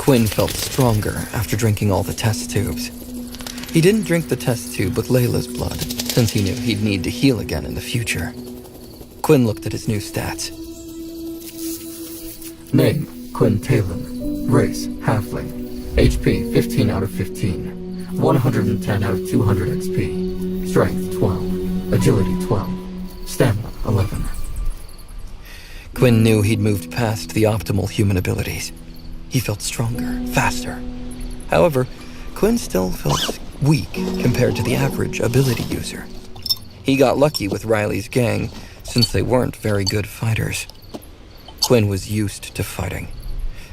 Quinn felt stronger after drinking all the test tubes. He didn't drink the test tube with Layla's blood, since he knew he'd need to heal again in the future. Quinn looked at his new stats. Name, Quinn Talon. Race, halfling. HP, 15 out of 15. 110 out of 200 XP. Strength, 12. Agility, 12. Stamina, 11. Quinn knew he'd moved past the optimal human abilities. He felt stronger, faster. However, Quinn still felt weak compared to the average ability user. He got lucky with Riley's gang, since they weren't very good fighters. Quinn was used to fighting.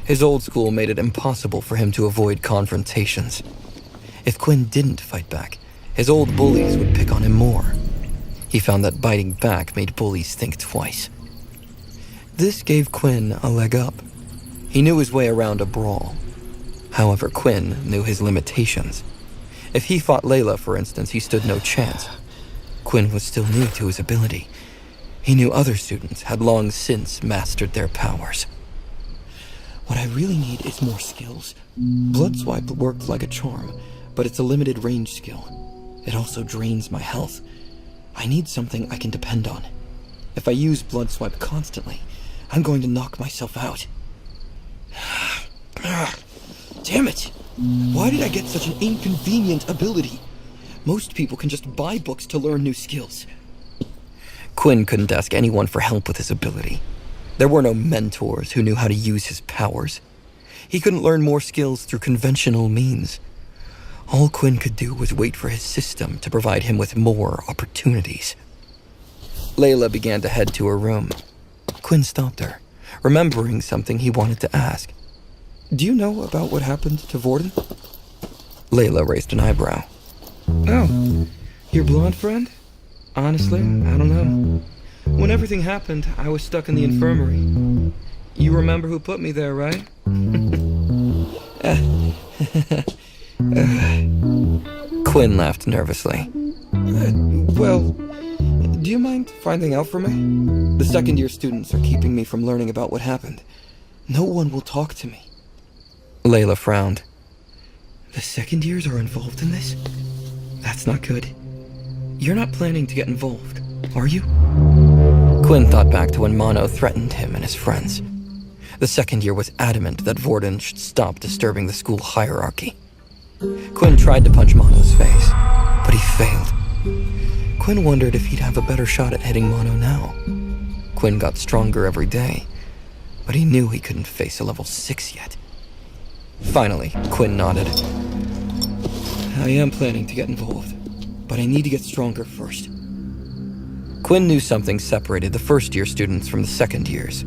His old school made it impossible for him to avoid confrontations. If Quinn didn't fight back, his old bullies would pick on him more. He found that biting back made bullies think twice. This gave Quinn a leg up. He knew his way around a brawl. However, Quinn knew his limitations. If he fought Layla, for instance, he stood no chance. Quinn was still new to his ability. He knew other students had long since mastered their powers. What I really need is more skills. Blood Swipe worked like a charm, but it's a limited range skill. It also drains my health. I need something I can depend on. If I use Blood Swipe constantly, I'm going to knock myself out. Damn it! Why did I get such an inconvenient ability? Most people can just buy books to learn new skills. Quinn couldn't ask anyone for help with his ability. There were no mentors who knew how to use his powers. He couldn't learn more skills through conventional means. All Quinn could do was wait for his system to provide him with more opportunities. Layla began to head to her room. Quinn stopped her, remembering something he wanted to ask. Do you know about what happened to Vorden? Layla raised an eyebrow. Oh, your blonde friend? Honestly, I don't know. When everything happened, I was stuck in the infirmary. You remember who put me there, right? Quinn laughed nervously. Well, do you mind finding out for me? The second-year students are keeping me from learning about what happened. No one will talk to me. Layla frowned. The second years are involved in this? That's not good. You're not planning to get involved, are you? Quinn thought back to when Mono threatened him and his friends. The second year was adamant that Vorden should stop disturbing the school hierarchy. Quinn tried to punch Mono's face, but he failed. Quinn wondered if he'd have a better shot at hitting Mono now. Quinn got stronger every day, but he knew he couldn't face a level 6 yet. Finally, Quinn nodded. I am planning to get involved, but I need to get stronger first. Quinn knew something separated the first-year students from the second years.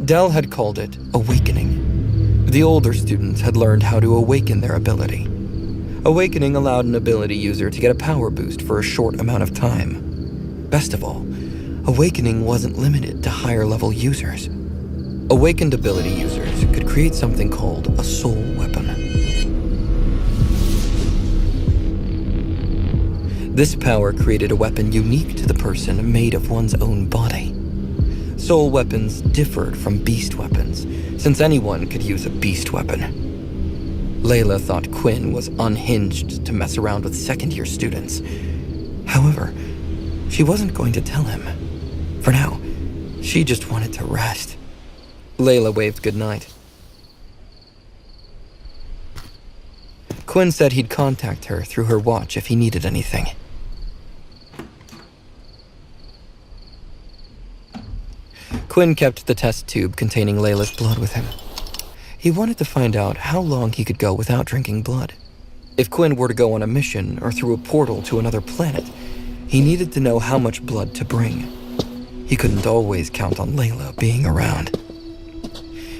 Dell had called it awakening. The older students had learned how to awaken their ability. Awakening allowed an ability user to get a power boost for a short amount of time. Best of all, awakening wasn't limited to higher-level users. Awakened ability users could create something called a soul weapon. This power created a weapon unique to the person, made of one's own body. Soul weapons differed from beast weapons, since anyone could use a beast weapon. Layla thought Quinn was unhinged to mess around with second-year students. However, she wasn't going to tell him. For now, she just wanted to rest. Layla waved goodnight. Quinn said he'd contact her through her watch if he needed anything. Quinn kept the test tube containing Layla's blood with him. He wanted to find out how long he could go without drinking blood. If Quinn were to go on a mission or through a portal to another planet, he needed to know how much blood to bring. He couldn't always count on Layla being around.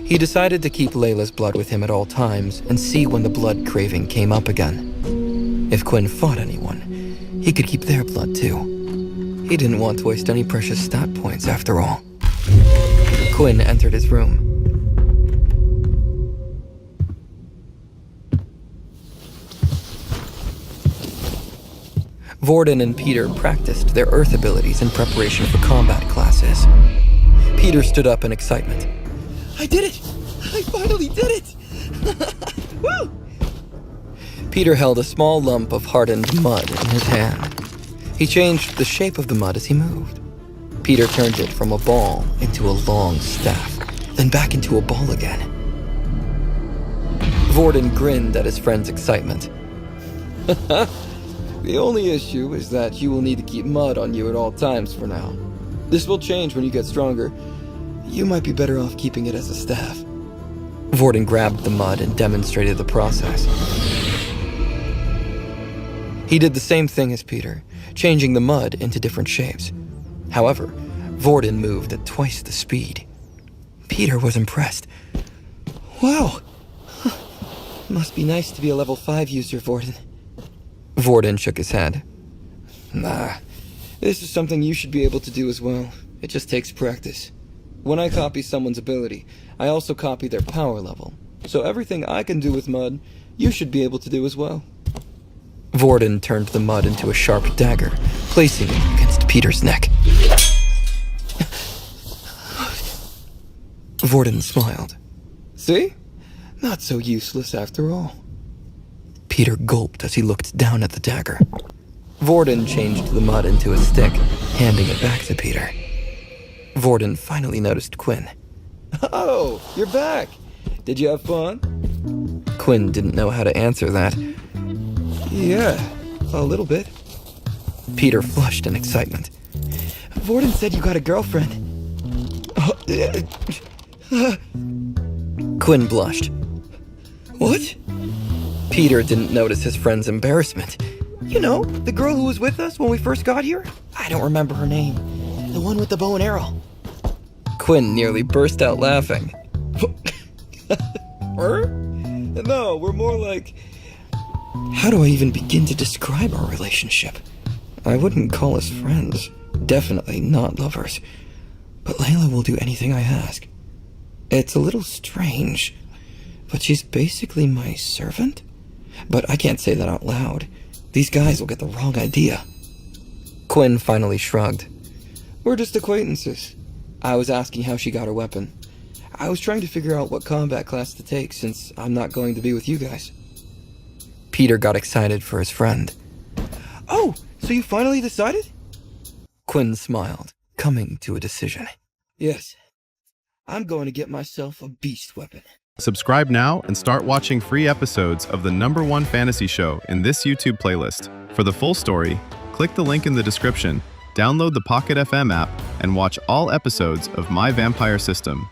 He decided to keep Layla's blood with him at all times and see when the blood craving came up again. If Quinn fought anyone, he could keep their blood too. He didn't want to waste any precious stat points after all. Quinn entered his room. Vorden and Peter practiced their Earth abilities in preparation for combat classes. Peter stood up in excitement. I did it! I finally did it! Woo! Peter held a small lump of hardened mud in his hand. He changed the shape of the mud as he moved. Peter turned it from a ball into a long staff, then back into a ball again. Vorden grinned at his friend's excitement. The only issue is that you will need to keep mud on you at all times for now. This will change when you get stronger. You might be better off keeping it as a staff. Vorden grabbed the mud and demonstrated the process. He did the same thing as Peter, changing the mud into different shapes. However, Vorden moved at twice the speed. Peter was impressed. Wow! Must be nice to be a level 5 user, Vorden. Vorden shook his head. Nah, this is something you should be able to do as well. It just takes practice. When I copy someone's ability, I also copy their power level. So everything I can do with mud, you should be able to do as well. Vorden turned the mud into a sharp dagger, placing it against Peter's neck. Vorden smiled. See? Not so useless after all. Peter gulped as he looked down at the dagger. Vorden changed the mud into a stick, handing it back to Peter. Vorden finally noticed Quinn. Oh, you're back! Did you have fun? Quinn didn't know how to answer that. Yeah, a little bit. Peter flushed in excitement. Vorden said you got a girlfriend. Quinn blushed. What? Peter didn't notice his friend's embarrassment. You know, the girl who was with us when we first got here? I don't remember her name. The one with the bow and arrow. Quinn nearly burst out laughing. Her? No, we're more like... How do I even begin to describe our relationship? I wouldn't call us friends. Definitely not lovers. But Layla will do anything I ask. It's a little strange, but she's basically my servant? But I can't say that out loud. These guys will get the wrong idea. Quinn finally shrugged. We're just acquaintances. I was asking how she got her weapon. I was trying to figure out what combat class to take since I'm not going to be with you guys. Peter got excited for his friend. Oh, so you finally decided? Quinn smiled, coming to a decision. Yes. I'm going to get myself a beast weapon. Subscribe now and start watching free episodes of the #1 fantasy show in this YouTube playlist. For the full story, click the link in the description, download the Pocket FM app, and watch all episodes of My Vampire System.